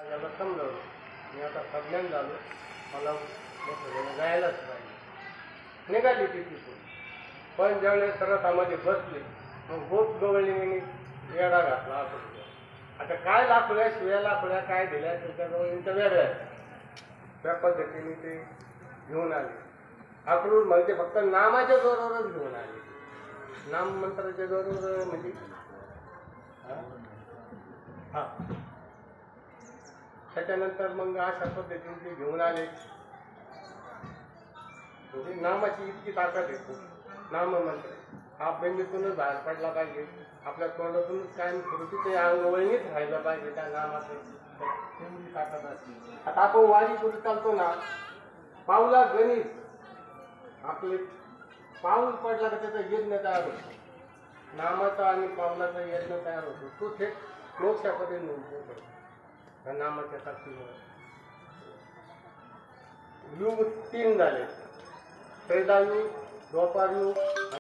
त्याला समजावलं मी आता सज्ञान झालो, मला मोठं जायलाच पाहिजे. निघाली ती तिथून. पण ज्यावेळेस सरसामध्ये बसले मग भूत गवळणी येडा घातला असं. आता काय दाखवल्या शिव्या दाखवल्या काय दिल्या त्याच्या वेगळ्या त्या पद्धतीने ते घेऊन आले. अक्रूर म्हणजे फक्त नामाच्या जोरावरच घेऊन आले. नाम मंत्राच्या जोरावर म्हणजे हा. त्याच्यानंतर मग अशा पद्धतीने ते घेऊन आले. म्हणजे नामाची इतकी ताकद आहे. नाम मंत्र हा बेंबीतूनच बाहेर पडला पाहिजे. आपल्या तोंडातूनच कायम थोडीशी ते अंगवळणीच राहिलं पाहिजे त्या नामाचं. तेवढी ताकद असते. आता आपण वारी करू चालतो ना, पाऊला गणित आपले पाऊल पडला तर त्याचा यज्ञ तयार होतो. नामाचा आणि पावलाचा यज्ञ तयार होतो. तो थेट मोक्षामध्ये नव्हतो त्या नामाच्या साक्षीमुळे. युग 3 झाले. त्रेतायुग, द्वापारयुग